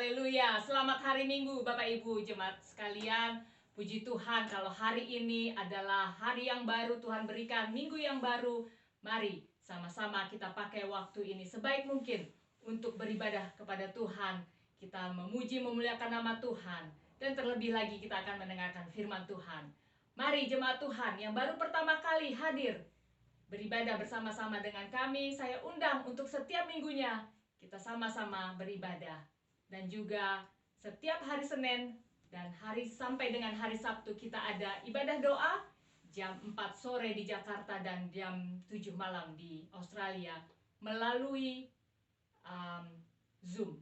Haleluya, selamat hari Minggu Bapak Ibu Jemaat sekalian. Puji Tuhan kalau hari ini adalah hari yang baru Tuhan berikan, minggu yang baru. Mari sama-sama kita pakai waktu ini sebaik mungkin untuk beribadah kepada Tuhan. Kita memuji memuliakan nama Tuhan. Dan terlebih lagi kita akan mendengarkan firman Tuhan. Mari jemaat Tuhan yang baru pertama kali hadir beribadah bersama-sama dengan kami, saya undang untuk setiap minggunya kita sama-sama beribadah. Dan juga setiap hari Senin dan sampai dengan hari Sabtu kita ada ibadah doa jam 4 sore di Jakarta dan jam 7 malam di Australia melalui Zoom.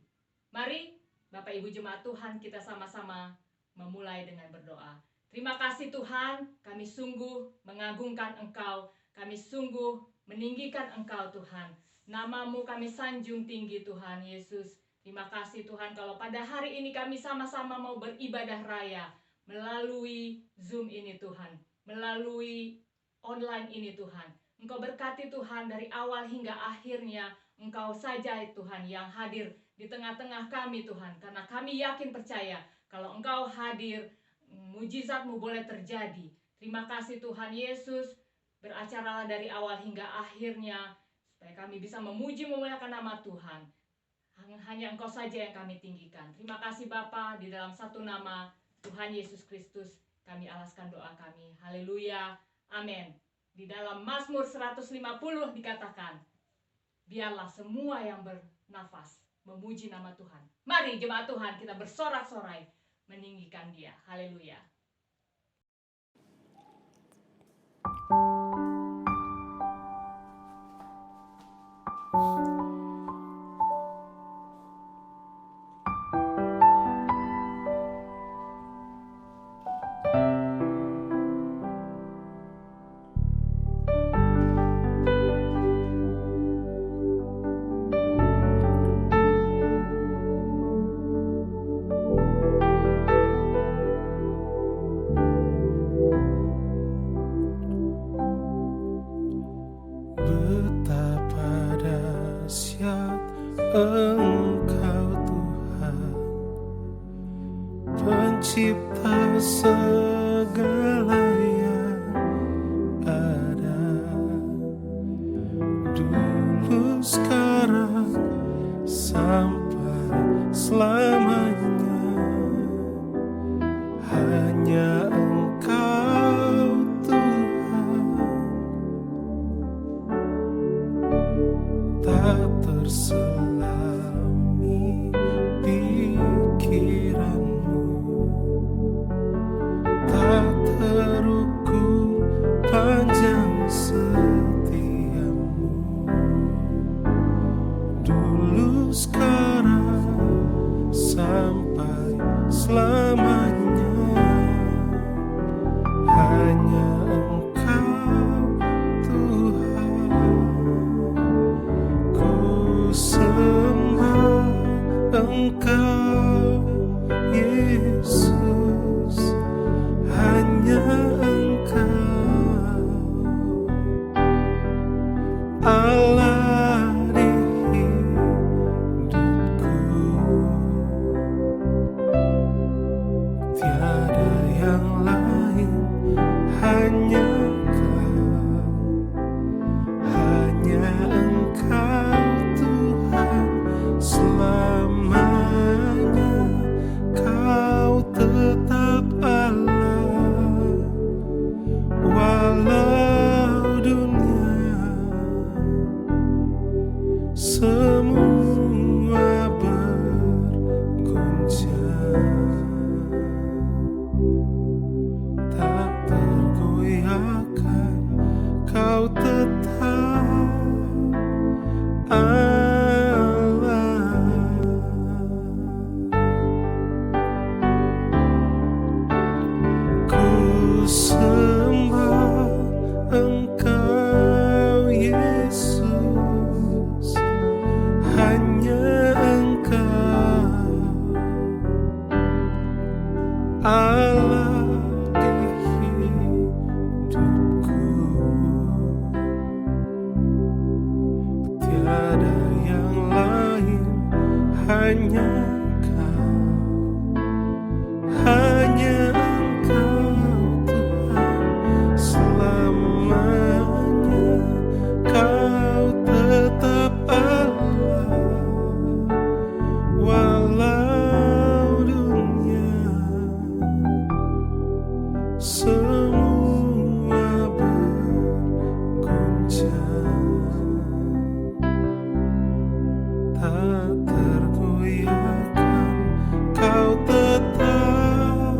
Mari Bapak Ibu Jemaat Tuhan, kita sama-sama memulai dengan berdoa. Terima kasih Tuhan, kami sungguh mengagungkan Engkau, kami sungguh meninggikan Engkau Tuhan. Namamu kami sanjung tinggi Tuhan Yesus. Terima kasih Tuhan kalau pada hari ini kami sama-sama mau beribadah raya melalui Zoom ini Tuhan, melalui online ini Tuhan. Engkau berkati Tuhan dari awal hingga akhirnya, Engkau saja Tuhan yang hadir di tengah-tengah kami Tuhan. Karena kami yakin percaya kalau Engkau hadir, mujizat-Mu boleh terjadi. Terima kasih Tuhan Yesus, beracaralah dari awal hingga akhirnya supaya kami bisa memuji memuliakan nama Tuhan. Hanya Engkau saja yang kami tinggikan. Terima kasih Bapa, di dalam satu nama Tuhan Yesus Kristus kami alaskan doa kami. Haleluya, amin. Di dalam Mazmur 150 dikatakan, biarlah semua yang bernafas memuji nama Tuhan. Mari jemaat Tuhan kita bersorak-sorai meninggikan Dia. Haleluya. Engkau Tuhan, pencipta segala yang ada, dulu sekarang sampai selamanya. Hanya Engkau Tuhan, tak terselami pikiranmu, tak terukur panjang setiamu. Dulu sekarang sampai selamanya. Hanya Engkau Tuhan, ku sembah Engkau Yesus, hanya Engkau Allah di hidupku. Tiada yang lain, hanya Engkau, hanya Engkau Tuhan selamanya. Kau tetap Allah, walau dunia semua berguncang, tak tergoyahkan, Kau tetap Allah. Ku sembah Engkau Yesus, hanya Engkau Allah di hidupku. Tiada yang lain, hanya Kau. semua berguncang, tak tergoyahkan, kau tetap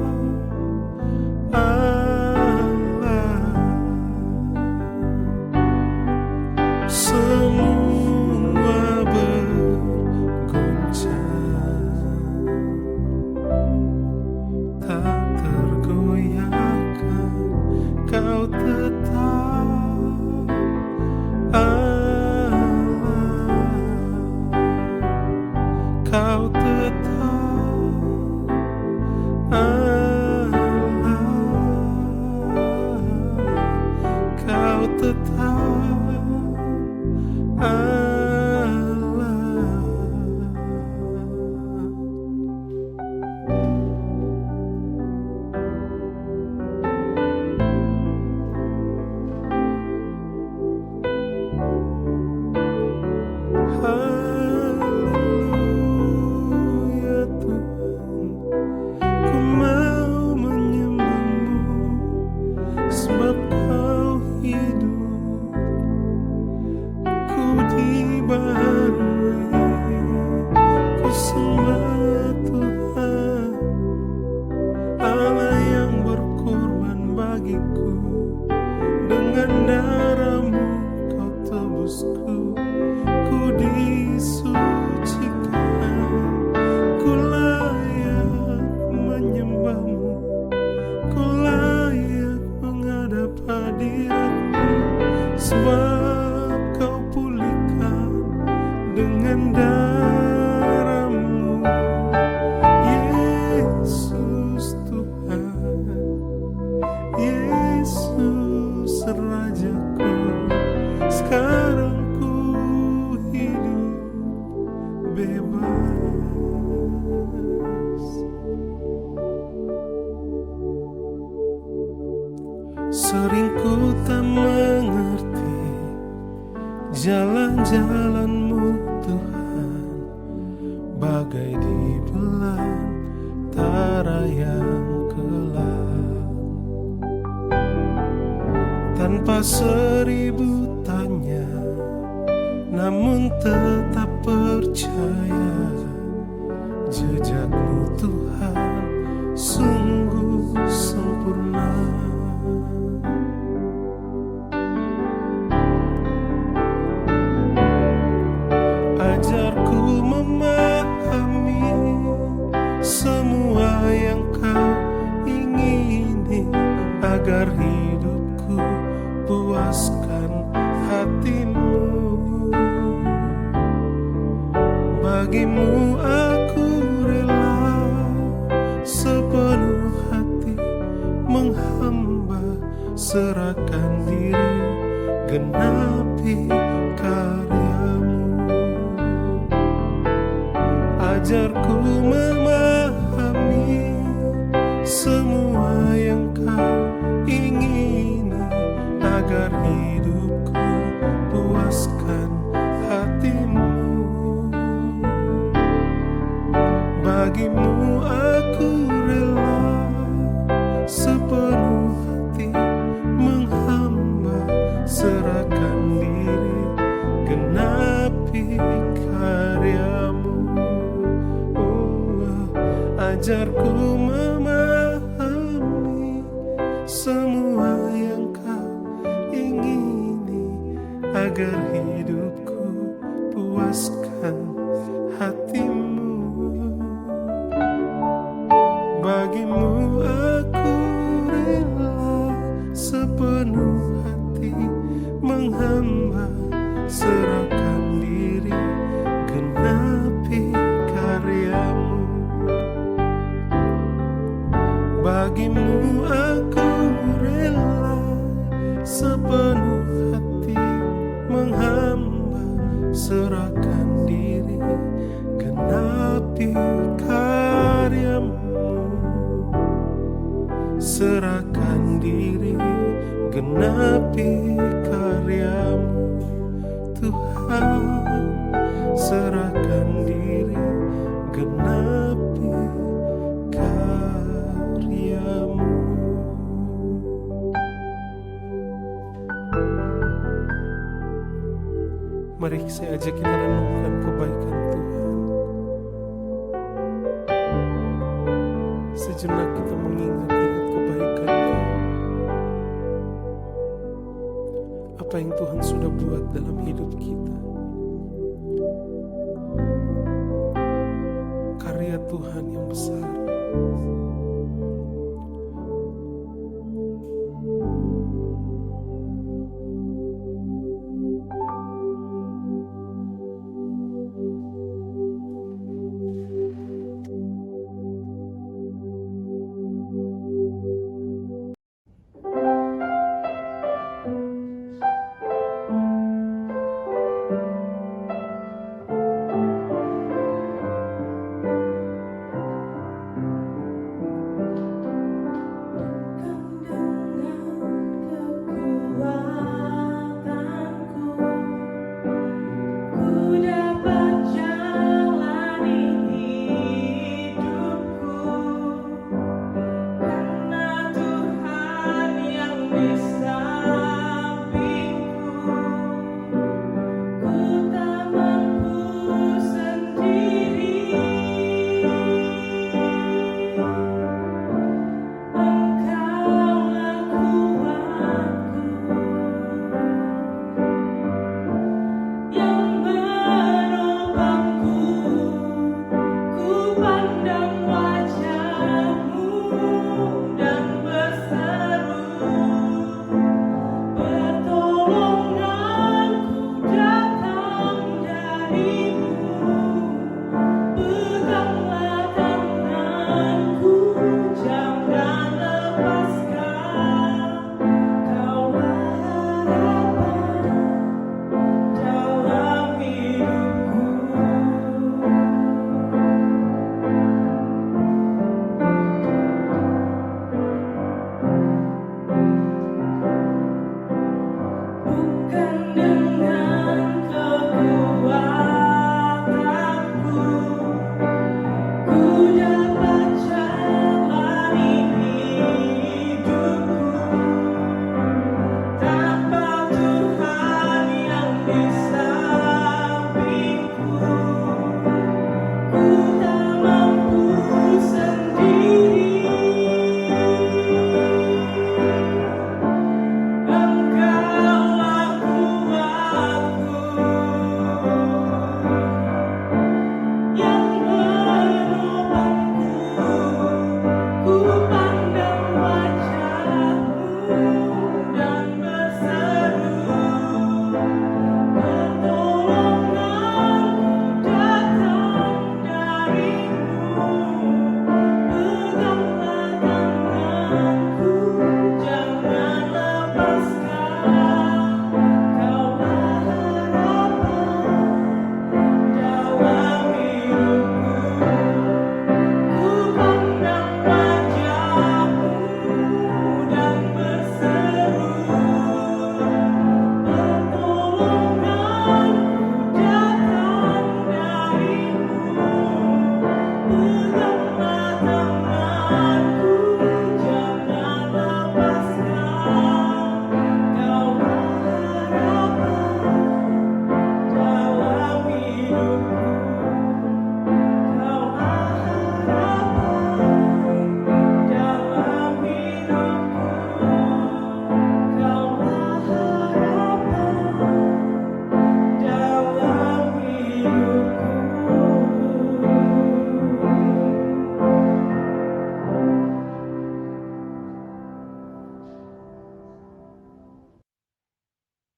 Allah. Semua berguncang, tak tergoyahkan, kau tetap Allah. Kau tetap Allah. Kau tetap Allah. Haleluya Tuhan, ku mau menyembahmu sebab kau hidup. Ku dibaharui, ku sembah Tuhan, Allah yang berkorban bagiku. Dengan darah-Mu kau tebusku, ku disucikan, ku layak menyembah-Mu, ku layak menghadap hadirat-Mu, sebab kau pulihkan dengan darah-Mu. Yesus Tuhan, Yesus Rajaku, sekarang ku hidup bebas. Sering ku tak mengerti jalan-jalan-Mu Tuhan, bagai di belantara yang gelap. Tanpa seribu tanya, namun tetap percaya, jejak-Mu Tuhan sungguh sempurna. Ajarku memahami semua yang kau ingini, agar hidupku puaskan hati-Mu. Bagimu aku rela sepenuh hati menghamba, serahkan diri, genapi karya-Mu. Ajarku memahami semua yang kau ingini, agar hidupku puaskan hati-Mu. Bagimu aku rela sepenuh hati menghamba, serahkan diri, genapi karya-Mu. Ajarku memahami semua yang kau ingini, agar hidupku puaskan hati-Mu. Bagimu aku rela sepenuh hati menghamba, serahkan diri, genapi karya-Mu. Bagimu aku rela sepenuh hati menghamba, serahkan diri, genapi karya-Mu. Serahkan diri, genapi karya-Mu. Tuhan, serahkan diri, genapi karya-Mu. Mari saya ajak kita renungkan kebaikan Tuhan. Sejenak kita mengingat-ingat kebaikan-Nya. Apa yang Tuhan sudah buat dalam hidup kita. Karya Tuhan yang besar.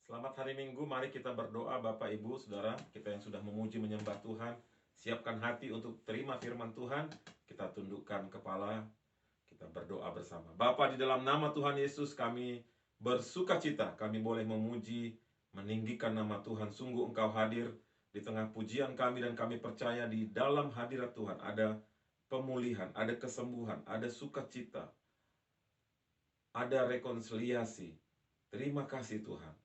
Selamat hari Minggu, mari kita berdoa Bapak Ibu Saudara, kita yang sudah memuji menyembah Tuhan, siapkan hati untuk terima firman Tuhan, kita tundukkan kepala, kita berdoa bersama. Bapa, di dalam nama Tuhan Yesus kami bersuka cita, kami boleh memuji, meninggikan nama Tuhan. Sungguh Engkau hadir di tengah pujian kami dan kami percaya di dalam hadirat Tuhan ada pemulihan, ada kesembuhan, ada sukacita, ada rekonsiliasi. Terima kasih Tuhan.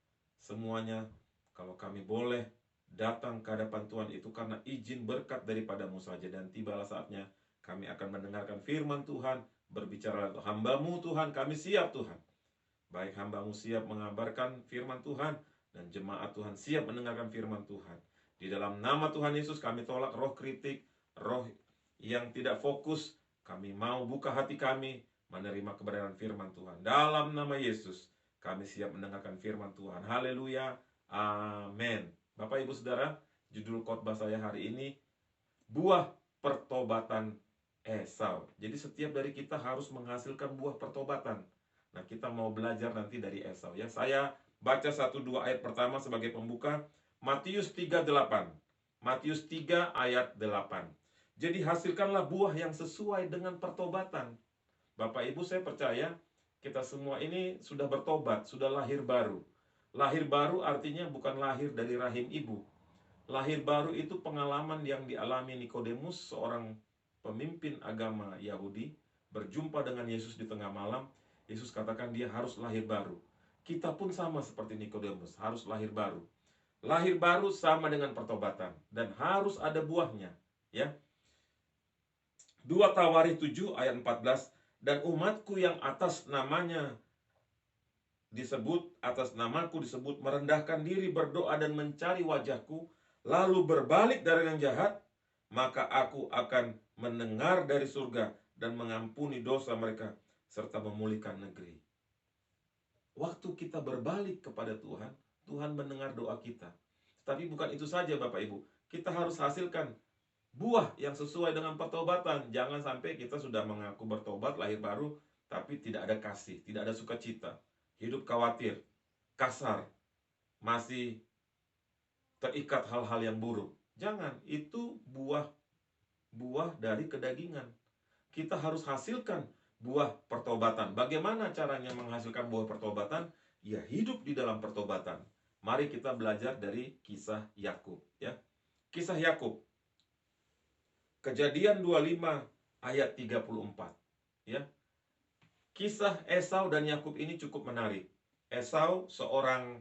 Semuanya kalau kami boleh datang ke hadapan Tuhan itu karena izin berkat daripadamu saja. Dan tibalah saatnya kami akan mendengarkan firman Tuhan. Berbicara hamba-Mu Tuhan, kami siap Tuhan. Baik hamba-Mu siap mengabarkan firman Tuhan, dan jemaat Tuhan siap mendengarkan firman Tuhan. Di dalam nama Tuhan Yesus kami tolak roh kritik, roh yang tidak fokus. Kami mau buka hati kami menerima kebenaran firman Tuhan. Dalam nama Yesus kami siap mendengarkan firman Tuhan. Haleluya. Amin. Bapak Ibu Saudara, judul khotbah saya hari ini, buah pertobatan Esau. Jadi setiap dari kita harus menghasilkan buah pertobatan. Nah, kita mau belajar nanti dari Esau ya. Saya baca 1-2 ayat pertama sebagai pembuka. Matius 3:8. Matius 3 ayat 8. Jadi hasilkanlah buah yang sesuai dengan pertobatan. Bapak Ibu, saya percaya kita semua ini sudah bertobat, sudah lahir baru. Lahir baru artinya bukan lahir dari rahim ibu. Lahir baru itu pengalaman yang dialami Nikodemus, seorang pemimpin agama Yahudi, berjumpa dengan Yesus di tengah malam. Yesus katakan dia harus lahir baru. Kita pun sama seperti Nikodemus, harus lahir baru. Lahir baru sama dengan pertobatan dan harus ada buahnya, ya. 2 Tawarikh 7 ayat 14, dan umatku yang atas namaku disebut merendahkan diri, berdoa dan mencari wajahku, lalu berbalik dari yang jahat, maka aku akan mendengar dari surga dan mengampuni dosa mereka serta memulihkan negeri. Waktu kita berbalik kepada Tuhan, Tuhan mendengar doa kita. Tapi bukan itu saja Bapak Ibu, kita harus hasilkan buah yang sesuai dengan pertobatan. Jangan sampai kita sudah mengaku bertobat, lahir baru, tapi tidak ada kasih, tidak ada sukacita. Hidup khawatir, kasar, masih terikat hal-hal yang buruk. Jangan, itu buah dari kedagingan. Kita harus hasilkan buah pertobatan. Bagaimana caranya menghasilkan buah pertobatan? Ya, hidup di dalam pertobatan. Mari kita belajar dari kisah Yakub, ya. Kisah Yakub. Kejadian 25 ayat 34, ya. Kisah Esau dan Yakub ini cukup menarik. Esau seorang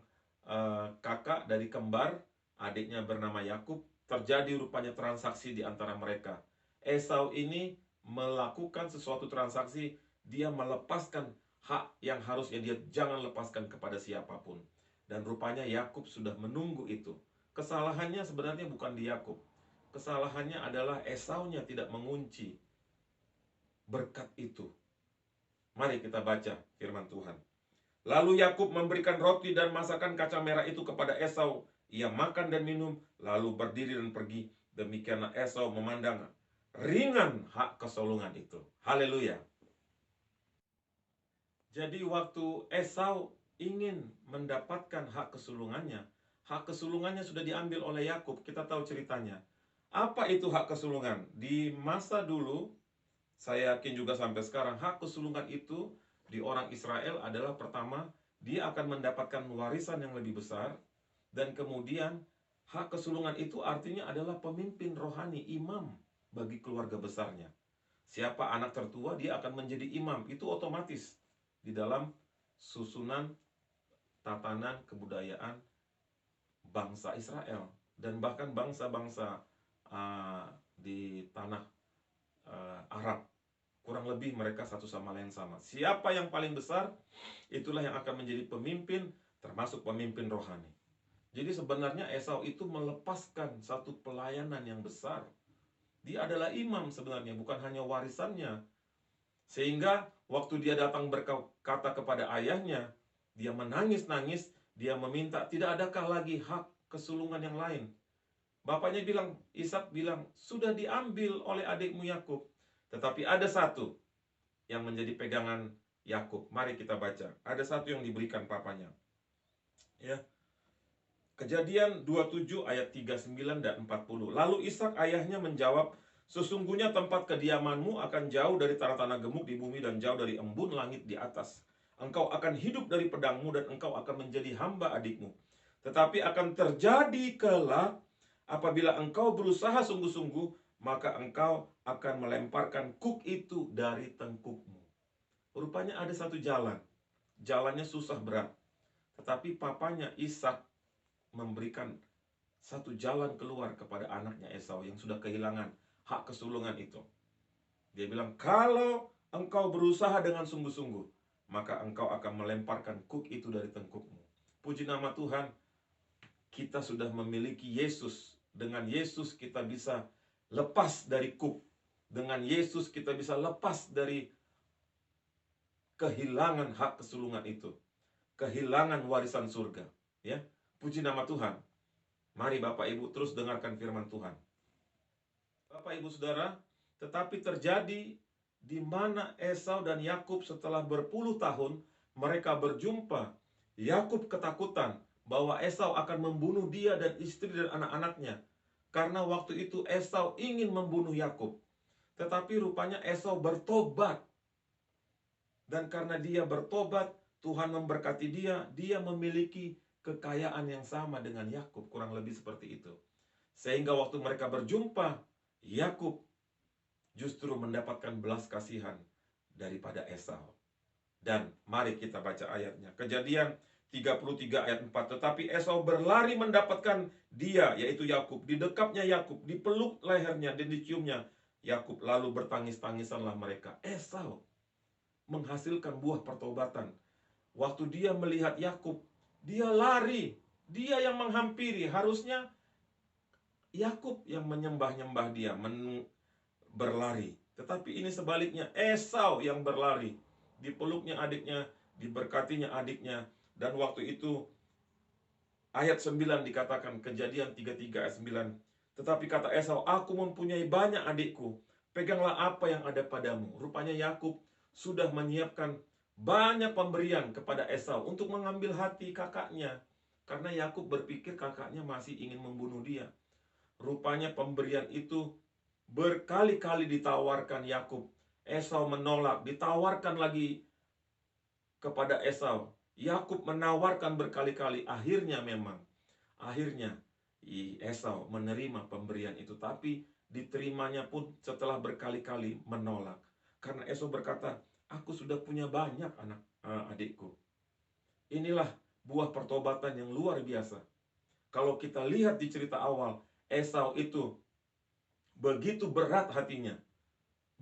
kakak dari kembar, adiknya bernama Yakub. Terjadi rupanya transaksi di antara mereka. Esau ini melakukan sesuatu transaksi, dia melepaskan hak yang harusnya dia jangan lepaskan kepada siapapun. Dan rupanya Yakub sudah menunggu itu. Kesalahannya sebenarnya bukan di Yakub. Kesalahannya adalah Esaunya tidak mengunci berkat itu. Mari kita baca firman Tuhan. Lalu Yakub memberikan roti dan masakan kacang merah itu kepada Esau. Ia makan dan minum, lalu berdiri dan pergi. Demikianlah Esau memandang ringan hak kesulungan itu. Haleluya. Jadi waktu Esau ingin mendapatkan hak kesulungannya sudah diambil oleh Yakub. Kita tahu ceritanya. Apa itu hak kesulungan? Di masa dulu, saya yakin juga sampai sekarang, hak kesulungan itu di orang Israel adalah pertama, dia akan mendapatkan warisan yang lebih besar. Dan kemudian hak kesulungan itu artinya adalah pemimpin rohani, imam bagi keluarga besarnya. Siapa anak tertua, dia akan menjadi imam. Itu otomatis di dalam susunan tatanan kebudayaan bangsa Israel. Dan bahkan bangsa-bangsa di tanah Arab, kurang lebih mereka satu sama lain sama. Siapa yang paling besar, itulah yang akan menjadi pemimpin, termasuk pemimpin rohani. Jadi sebenarnya Esau itu melepaskan satu pelayanan yang besar. Dia adalah imam sebenarnya, bukan hanya warisannya. Sehingga waktu dia datang berkata kepada ayahnya, dia menangis-nangis, dia meminta, tidak adakah lagi hak kesulungan yang lain? Bapaknya bilang, Ishak bilang, sudah diambil oleh adikmu Yakub. Tetapi ada satu yang menjadi pegangan Yakub. Mari kita baca. Ada satu yang diberikan papanya. Ya. Kejadian 27 ayat 39 dan 40. Lalu Ishak ayahnya menjawab, sesungguhnya tempat kediamanmu akan jauh dari tanah-tanah gemuk di bumi dan jauh dari embun langit di atas. Engkau akan hidup dari pedangmu dan engkau akan menjadi hamba adikmu. Tetapi akan terjadi kelak apabila engkau berusaha sungguh-sungguh, maka engkau akan melemparkan kuk itu dari tengkukmu. Rupanya ada satu jalan. Jalannya susah berat. Tetapi papanya Ishak memberikan satu jalan keluar kepada anaknya Esau yang sudah kehilangan hak kesulungan itu. Dia bilang, kalau engkau berusaha dengan sungguh-sungguh, maka engkau akan melemparkan kuk itu dari tengkukmu. Puji nama Tuhan, kita sudah memiliki Yesus. Dengan Yesus kita bisa lepas dari kup. Dengan Yesus kita bisa lepas dari kehilangan hak kesulungan itu, kehilangan warisan surga. Ya, puji nama Tuhan. Mari Bapak Ibu terus dengarkan firman Tuhan. Bapak Ibu Saudara, tetapi terjadi di mana Esau dan Yakub setelah berpuluh tahun mereka berjumpa. Yakub ketakutan bahwa Esau akan membunuh dia dan istri dan anak-anaknya. Karena waktu itu Esau ingin membunuh Yakub. Tetapi rupanya Esau bertobat. Dan karena dia bertobat, Tuhan memberkati dia. Dia memiliki kekayaan yang sama dengan Yakub, kurang lebih seperti itu. Sehingga waktu mereka berjumpa, Yakub justru mendapatkan belas kasihan daripada Esau. Dan mari kita baca ayatnya. Kejadian 33 ayat 4. Tetapi Esau berlari mendapatkan dia, yaitu Yakub. Didekapnya Yakub, dipeluk lehernya dan diciumnya Yakub. Lalu bertangis-tangisanlah mereka. Esau menghasilkan buah pertobatan. Waktu dia melihat Yakub, dia lari. Dia yang menghampiri. Harusnya Yakub yang menyembah-nyembah dia, berlari. Tetapi ini sebaliknya, Esau yang berlari. Dipeluknya adiknya, diberkatinya adiknya. Dan waktu itu ayat 9 dikatakan, Kejadian 33 ayat 9. Tetapi kata Esau, aku mempunyai banyak adikku, peganglah apa yang ada padamu. Rupanya Yakub sudah menyiapkan banyak pemberian kepada Esau untuk mengambil hati kakaknya. Karena Yakub berpikir kakaknya masih ingin membunuh dia. Rupanya pemberian itu berkali-kali ditawarkan Yakub. Esau menolak, ditawarkan lagi kepada Esau. Yakub menawarkan berkali-kali. Akhirnya Esau menerima pemberian itu. Tapi diterimanya pun setelah berkali-kali menolak. Karena Esau berkata, aku sudah punya banyak adikku. Inilah buah pertobatan yang luar biasa. Kalau kita lihat di cerita awal, Esau itu begitu berat hatinya.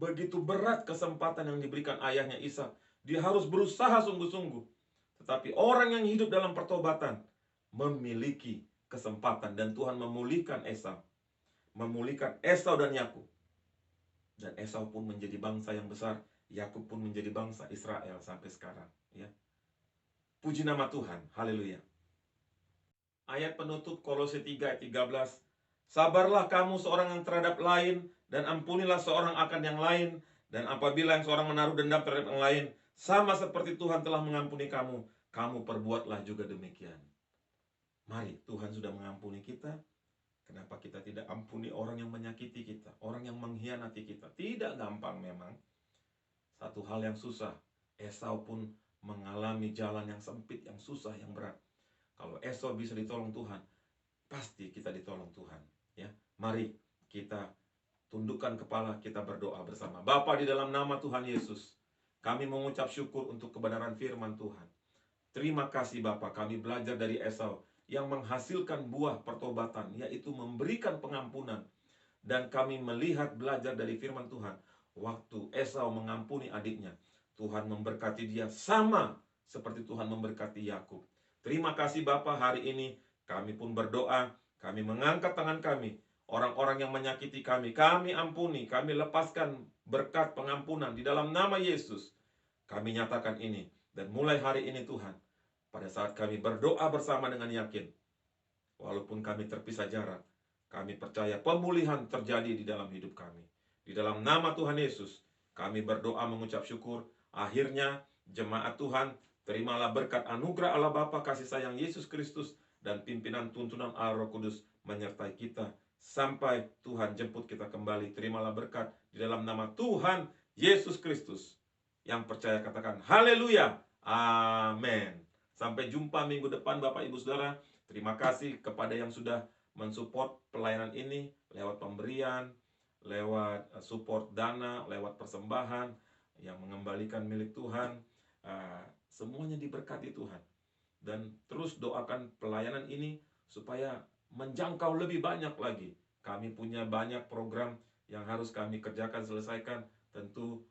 Begitu berat kesempatan yang diberikan ayahnya Ishak. Dia harus berusaha sungguh-sungguh. Tetapi orang yang hidup dalam pertobatan memiliki kesempatan. Dan Tuhan memulihkan Esau. Memulihkan Esau dan Yakub. Dan Esau pun menjadi bangsa yang besar. Yakub pun menjadi bangsa Israel sampai sekarang. Ya. Puji nama Tuhan. Haleluya. Ayat penutup Kolose 3 ayat 13. Sabarlah kamu seorang yang terhadap lain, dan ampunilah seorang akan yang lain. Dan apabila yang seorang menaruh dendam terhadap yang lain, sama seperti Tuhan telah mengampuni kamu, kamu perbuatlah juga demikian. Mari, Tuhan sudah mengampuni kita. Kenapa kita tidak ampuni orang yang menyakiti kita, orang yang mengkhianati kita? Tidak gampang memang. Satu hal yang susah. Esau pun mengalami jalan yang sempit, yang susah, yang berat. Kalau Esau bisa ditolong Tuhan, pasti kita ditolong Tuhan. Ya, mari kita tundukkan kepala, kita berdoa bersama. Bapa, di dalam nama Tuhan Yesus, kami mengucap syukur untuk kebenaran firman Tuhan. Terima kasih Bapa, kami belajar dari Esau yang menghasilkan buah pertobatan, yaitu memberikan pengampunan. Dan kami melihat belajar dari firman Tuhan, waktu Esau mengampuni adiknya, Tuhan memberkati dia sama seperti Tuhan memberkati Yakub. Terima kasih Bapa, hari ini kami pun berdoa, kami mengangkat tangan kami. Orang-orang yang menyakiti kami ampuni, kami lepaskan berkat pengampunan di dalam nama Yesus. Kami nyatakan ini. Dan mulai hari ini Tuhan, pada saat kami berdoa bersama dengan yakin, walaupun kami terpisah jarak, kami percaya pemulihan terjadi di dalam hidup kami. Di dalam nama Tuhan Yesus, kami berdoa mengucap syukur. Akhirnya, jemaat Tuhan, terimalah berkat anugerah Allah Bapa, kasih sayang Yesus Kristus, dan pimpinan tuntunan Allah Roh Kudus menyertai kita sampai Tuhan jemput kita kembali. Terimalah berkat di dalam nama Tuhan Yesus Kristus. Yang percaya katakan haleluya, amin. Sampai jumpa minggu depan Bapak Ibu Saudara. Terima kasih kepada yang sudah mensupport pelayanan ini lewat pemberian, lewat support dana, lewat persembahan yang mengembalikan milik Tuhan. Semuanya diberkati Tuhan. Dan terus doakan pelayanan ini supaya menjangkau lebih banyak lagi. Kami punya banyak program yang harus kami kerjakan, selesaikan. Tentu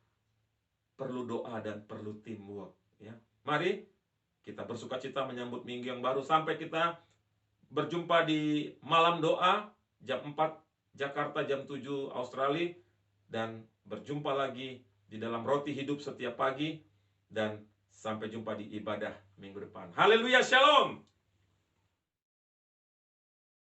perlu doa dan perlu teamwork. Ya. Mari kita bersukacita menyambut minggu yang baru sampai kita berjumpa di malam doa jam 4 Jakarta, jam 7 Australia, dan berjumpa lagi di dalam roti hidup setiap pagi, dan sampai jumpa di ibadah minggu depan. Haleluya, shalom.